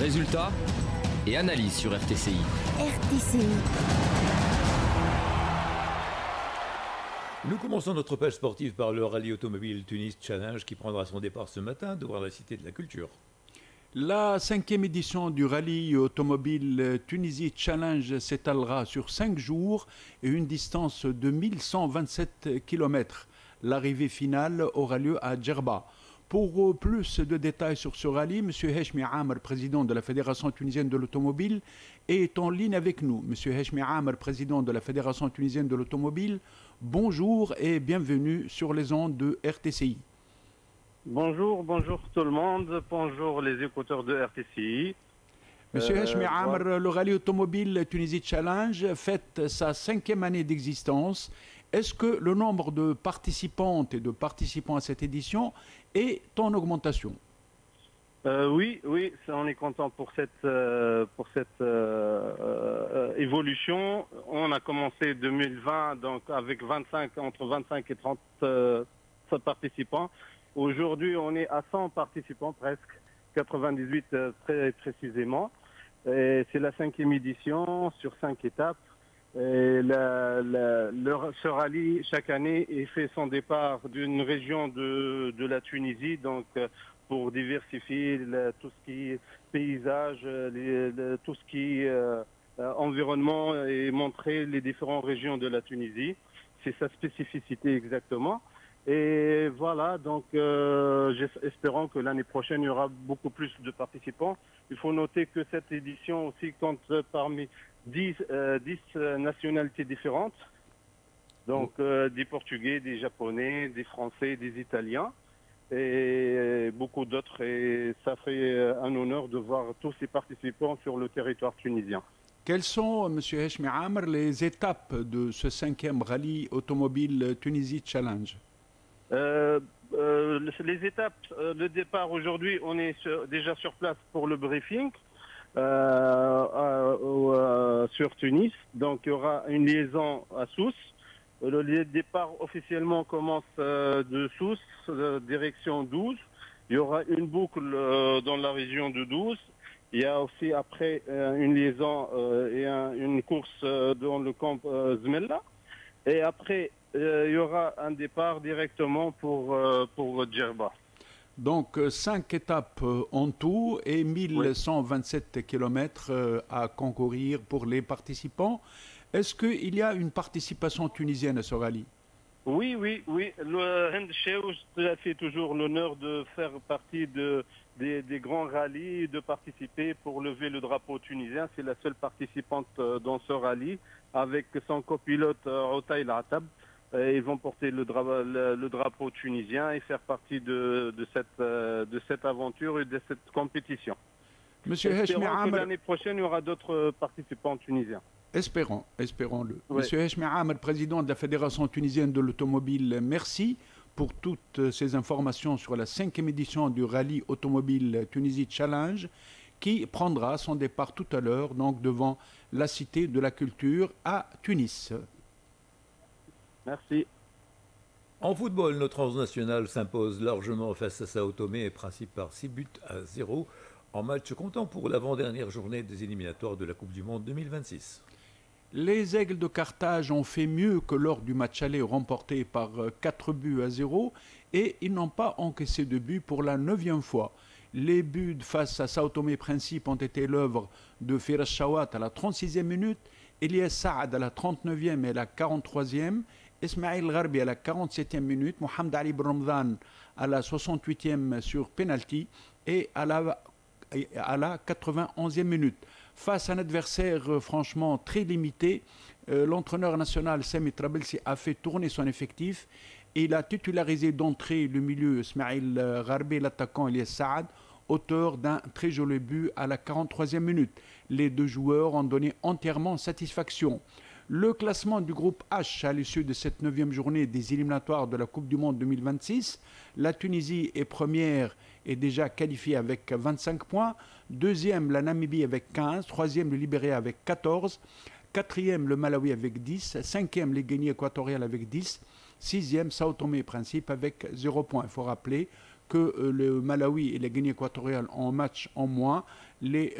Résultats et analyse sur RTCI. RTCI. Nous commençons notre page sportive par le rallye automobile Tunis Challenge qui prendra son départ ce matin devant la Cité de la Culture. La 5e édition du rallye automobile Tunisie Challenge s'étalera sur 5 jours et une distance de 1127 km. L'arrivée finale aura lieu à Djerba. Pour plus de détails sur ce rallye, M. Heshmi Amer, président de la Fédération tunisienne de l'automobile, est en ligne avec nous. M. Heshmi Amer, président de la Fédération tunisienne de l'automobile, bonjour et bienvenue sur les ondes de RTCI. Bonjour tout le monde, bonjour les écouteurs de RTCI. Monsieur Heshmi Amer, le rallye automobile Tunisie Challenge fête sa 5e année d'existence. Est-ce que le nombre de participantes et de participants à cette édition est en augmentation? Oui, on est content pour cette évolution. On a commencé 2020 donc avec entre 25 et 30 participants. Aujourd'hui, on est à 100 participants presque, 98 très précisément. C'est la 5e édition sur 5 étapes. Et ce rallye, chaque année, il fait son départ d'une région de la Tunisie, donc pour diversifier tout ce qui est paysage, tout ce qui est environnement et montrer les différentes régions de la Tunisie. C'est sa spécificité exactement. Et voilà, donc espérons que l'année prochaine, il y aura beaucoup plus de participants. Il faut noter que cette édition aussi compte parmi 10 nationalités différentes. Donc des Portugais, des Japonais, des Français, des Italiens et beaucoup d'autres. Et ça fait un honneur de voir tous ces participants sur le territoire tunisien. Quelles sont, M. Heshmi Amer, les étapes de ce 5e rallye automobile Tunisie Challenge? Les étapes, le départ aujourd'hui, on est déjà sur place pour le briefing sur Tunis. Donc il y aura une liaison à Sousse. Le départ officiellement commence de Sousse, direction 12. Il y aura une boucle dans la région de 12. Il y a aussi après une liaison et une course dans le camp Zmella. Et après, il y aura un départ directement pour Djerba. Donc 5 étapes en tout et 1127 km à concourir pour les participants. Est-ce qu'il y a une participation tunisienne à ce rallye? Oui. Le Hind Cheouch a fait toujours l'honneur de faire partie des grands rallyes, de participer pour lever le drapeau tunisien. C'est la seule participante dans ce rallye avec son copilote Otaï Latab. Ils vont porter le drapeau tunisien et faire partie de cette aventure et de cette compétition. Monsieur Heshmi Amer, l'année prochaine, il y aura d'autres participants tunisiens. Espérons-le. Ouais. Monsieur Heshmi Amer, président de la Fédération tunisienne de l'automobile, merci pour toutes ces informations sur la 5e édition du rallye automobile Tunisie Challenge qui prendra son départ tout à l'heure donc devant la Cité de la Culture à Tunis. Merci. En football, notre transnational s'impose largement face à Sao Tomé et Principe par 6-0 en match comptant pour l'avant-dernière journée des éliminatoires de la Coupe du Monde 2026. Les Aigles de Carthage ont fait mieux que lors du match aller remporté par 4-0 et ils n'ont pas encaissé de but pour la 9e fois. Les buts face à Sao Tomé et Principe ont été l'œuvre de Firas Chawat à la 36e minute, Elias Saad à la 39e et à la 43e, Ismail Gharbi à la 47e minute, Mohamed Ali Bromdan à la 68e sur penalty et à la 91e minute. Face à un adversaire franchement très limité, l'entraîneur national Sami Trabelsi a fait tourner son effectif et il a titularisé d'entrée le milieu Ismail Gharbi, l'attaquant Elias Saad, auteur d'un très joli but à la 43e minute. Les deux joueurs ont donné entièrement satisfaction. Le classement du groupe H à l'issue de cette 9e journée des éliminatoires de la Coupe du Monde 2026. La Tunisie est première et déjà qualifiée avec 25 points. Deuxième, la Namibie avec 15. Troisième, le Libéria avec 14. Quatrième, le Malawi avec 10. Cinquième, les Guinées équatoriales avec 10. Sixième, Sao Tomé et Principe avec 0 points. Il faut rappeler que le Malawi et la Guinée équatoriale ont un match en moins. Les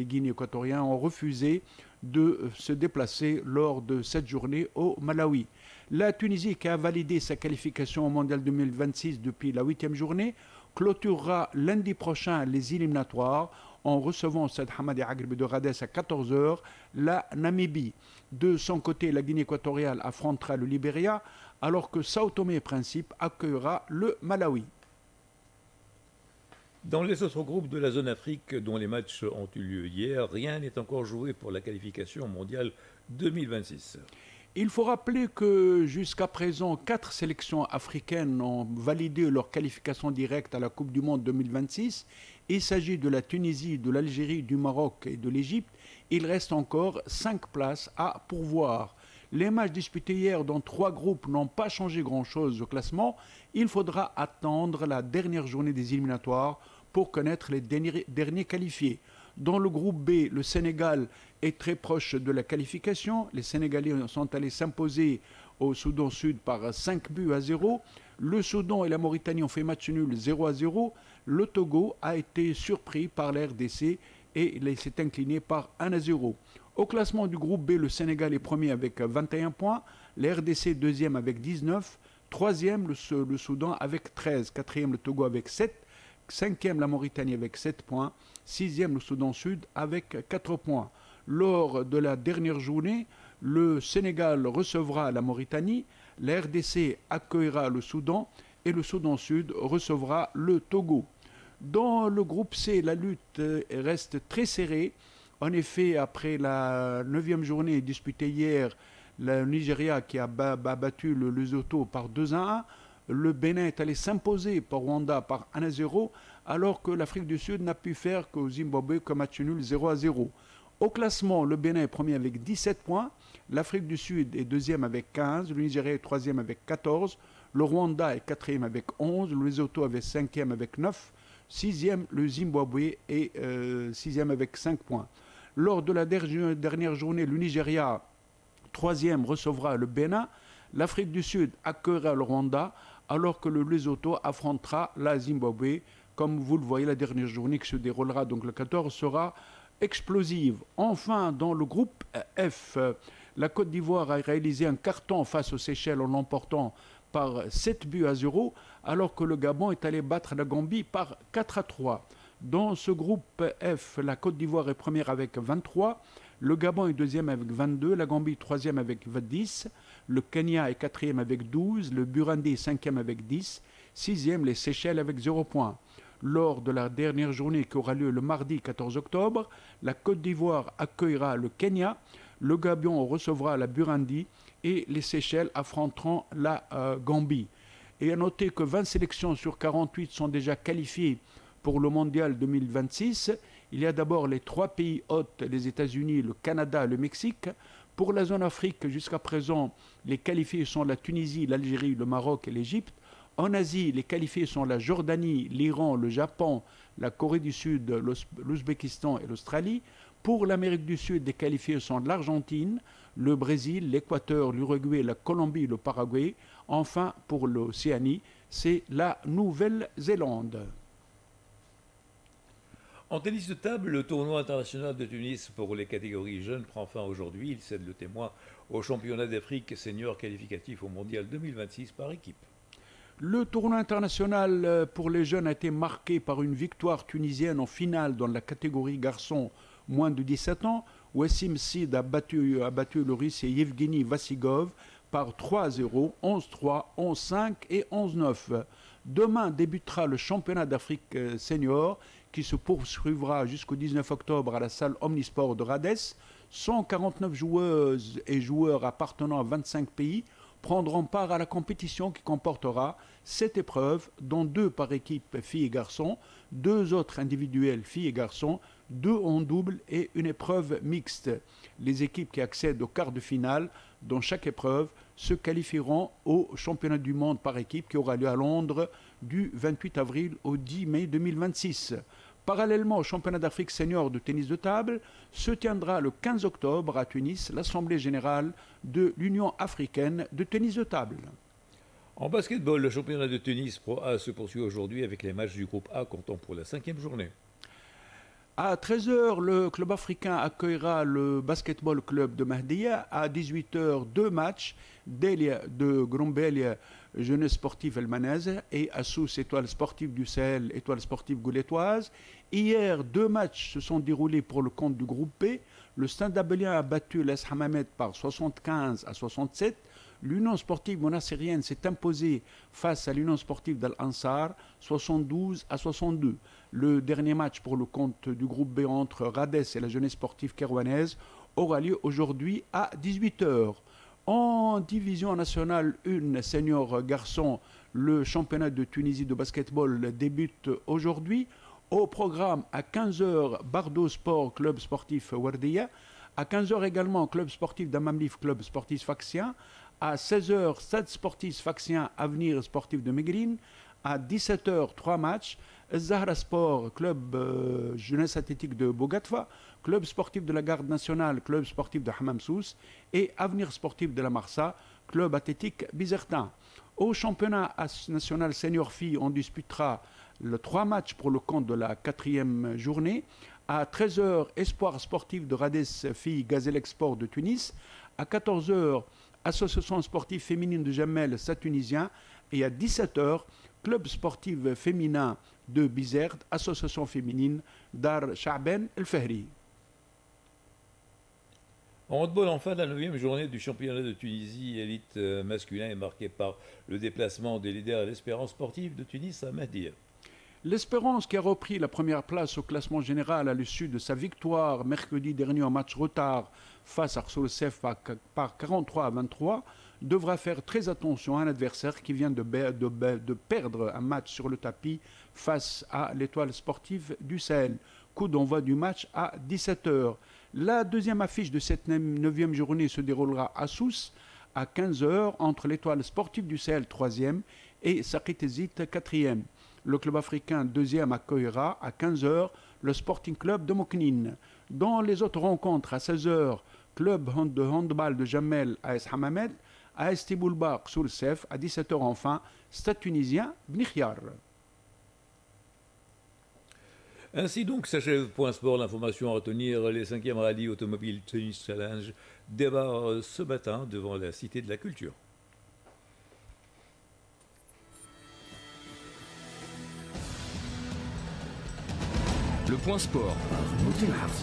Guinéens équatoriens ont refusé de se déplacer lors de cette journée au Malawi. La Tunisie, qui a validé sa qualification au Mondial 2026 depuis la 8e journée, clôturera lundi prochain les éliminatoires en recevant Stade Hamadi Agrib de Radès à 14 h la Namibie. De son côté, la Guinée équatoriale affrontera le Libéria, alors que Sao Tomé et Principe accueillera le Malawi. Dans les autres groupes de la zone Afrique dont les matchs ont eu lieu hier, rien n'est encore joué pour la qualification mondiale 2026. Il faut rappeler que jusqu'à présent, 4 sélections africaines ont validé leur qualification directe à la Coupe du Monde 2026. Il s'agit de la Tunisie, de l'Algérie, du Maroc et de l'Égypte. Il reste encore 5 places à pourvoir. Les matchs disputés hier dans 3 groupes n'ont pas changé grand-chose au classement. Il faudra attendre la dernière journée des éliminatoires pour connaître les derniers qualifiés. Dans le groupe B, le Sénégal est très proche de la qualification. Les Sénégalais sont allés s'imposer au Soudan Sud par 5 buts à 0. Le Soudan et la Mauritanie ont fait match nul 0 à 0. Le Togo a été surpris par la RDC et s'est incliné par 1 à 0. Au classement du groupe B, le Sénégal est premier avec 21 points. La RDC deuxième avec 19. Troisième, le Soudan avec 13. Quatrième, le Togo avec 7. Cinquième, la Mauritanie avec 7 points. Sixième, le Soudan Sud avec 4 points. Lors de la dernière journée, le Sénégal recevra la Mauritanie, la RDC accueillera le Soudan et le Soudan Sud recevra le Togo. Dans le groupe C, la lutte reste très serrée. En effet, après la 9e journée disputée hier, le Nigeria qui a battu le Lesotho par 2 à 1. Le Bénin est allé s'imposer par Rwanda par 1 à 0, alors que l'Afrique du Sud n'a pu faire qu'au Zimbabwe comme match nul 0 à 0. Au classement, le Bénin est premier avec 17 points, l'Afrique du Sud est deuxième avec 15, le Nigeria est troisième avec 14, le Rwanda est quatrième avec 11, le Lesotho est cinquième avec 9, sixième, le Zimbabwe est sixième avec 5 points. Lors de la dernière journée, le Nigeria, troisième, recevra le Bénin, l'Afrique du Sud accueillera le Rwanda, alors que le Lesotho affrontera la Zimbabwe. Comme vous le voyez, la dernière journée qui se déroulera donc le 14 sera explosive. Enfin, dans le groupe F, la Côte d'Ivoire a réalisé un carton face aux Seychelles en l'emportant par 7 buts à 0, alors que le Gabon est allé battre la Gambie par 4 à 3. Dans ce groupe F, la Côte d'Ivoire est première avec 23, le Gabon est deuxième avec 22, la Gambie troisième avec 10, le Kenya est quatrième avec 12, le Burundi est cinquième avec 10, sixième les Seychelles avec 0 points. Lors de la dernière journée qui aura lieu le mardi 14 octobre, la Côte d'Ivoire accueillera le Kenya, le Gabon recevra la Burundi et les Seychelles affronteront la Gambie. Et à noter que 20 sélections sur 48 sont déjà qualifiées pour le Mondial 2026. Il y a d'abord les 3 pays hôtes, les États-Unis, le Canada et le Mexique. Pour la zone Afrique, jusqu'à présent, les qualifiés sont la Tunisie, l'Algérie, le Maroc et l'Égypte. En Asie, les qualifiés sont la Jordanie, l'Iran, le Japon, la Corée du Sud, l'Ouzbékistan et l'Australie. Pour l'Amérique du Sud, les qualifiés sont l'Argentine, le Brésil, l'Équateur, l'Uruguay, la Colombie, le Paraguay. Enfin, pour l'Océanie, c'est la Nouvelle-Zélande. En tennis de table, le tournoi international de Tunis pour les catégories jeunes prend fin aujourd'hui. Il cède le témoin au championnat d'Afrique senior qualificatif au mondial 2026 par équipe. Le tournoi international pour les jeunes a été marqué par une victoire tunisienne en finale dans la catégorie garçons moins de 17 ans. Wassim Sid a battu le Russe Yevgeny Vassilgov par 3-0, 11-3, 11-5 et 11-9. Demain débutera le championnat d'Afrique senior qui se poursuivra jusqu'au 19 octobre à la salle Omnisport de Radès. 149 joueuses et joueurs appartenant à 25 pays prendront part à la compétition qui comportera 7 épreuves, dont 2 par équipe filles et garçons, 2 autres individuelles filles et garçons, 2 en double et une épreuve mixte. Les équipes qui accèdent au quart de finale dans chaque épreuve se qualifieront au championnat du monde par équipe qui aura lieu à Londres du 28 avril au 10 mai 2026. Parallèlement au championnat d'Afrique senior de tennis de table, se tiendra le 15 octobre à Tunis l'Assemblée générale de l'Union africaine de tennis de table. En basketball, le championnat de Tunis Pro A se poursuit aujourd'hui avec les matchs du groupe A comptant pour la 5e journée. À 13 h, le club africain accueillera le basketball club de Mahdia. À 18 h, deux matchs, Delia de Grombelia, jeunesse sportive elmanaise, et Assous, étoile sportive du Sahel, étoile sportive gaulettoise. Hier, deux matchs se sont déroulés pour le compte du groupe B. Le Stade Abelien a battu l'Es Hamamet par 75 à 67. L'Union sportive monassérienne s'est imposée face à l'Union sportive d'Al-Ansar, 72 à 62. Le dernier match pour le compte du groupe B entre Radès et la jeunesse sportive kérouanaise aura lieu aujourd'hui à 18 h. En division nationale 1 senior garçon, le championnat de Tunisie de basketball débute aujourd'hui. Au programme à 15 h, Bardo Sport, club sportif Wardia. À 15 h également, club sportif d'Amamlif, club sportif Faxien. À 16 h, Stade sportif Faxien, Avenir sportif de Mégrine. À 17 h, 3 matchs. Zahra Sport, club jeunesse athlétique de Bogatfa. Club sportif de la Garde nationale, club sportif de Hamamsous. Et Avenir sportif de la Marsa, club athlétique Bizertin. Au championnat national senior filles, on disputera le 3 matchs pour le compte de la 4e journée. À 13 h, Espoir sportif de Radès filles Gazelle Export de Tunis. À 14 h, Association sportive féminine de Jamel, Stade tunisien. Et à 17 h, club sportif féminin de Bizerte, association féminine Dar Sha'ben El Fahri. En handball, enfin, la 9e journée du championnat de Tunisie élite masculin est marquée par le déplacement des leaders de l'Espérance sportive de Tunis à Mahdia. L'Espérance, qui a repris la première place au classement général à l'issue de sa victoire mercredi dernier en match retard face à Arsoul Sef par 43 à 23, devra faire très attention à un adversaire qui vient de perdre un match sur le tapis face à l'Étoile sportive du Sahel. Coup d'envoi du match à 17 h. La deuxième affiche de cette 9e journée se déroulera à Sousse à 15 h entre l'Étoile sportive du Sahel 3e et Sakitezit 4e. Le club africain 2e accueillera à 15 h le Sporting Club de Moknine. Dans les autres rencontres, à 16 h, club de handball de Jamel AS Hamamed, AS Tiboulba Soul Sef, à 17 h enfin, Stade tunisien Bnichiar. Ainsi donc s'achève Point Sport. L'information à retenir, les 5e rallyes automobiles Tunis Challenge débarrent ce matin devant la Cité de la Culture. Le Point Sport.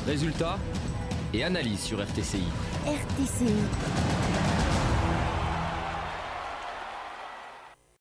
Résultats et analyse sur RTCI. RTCI.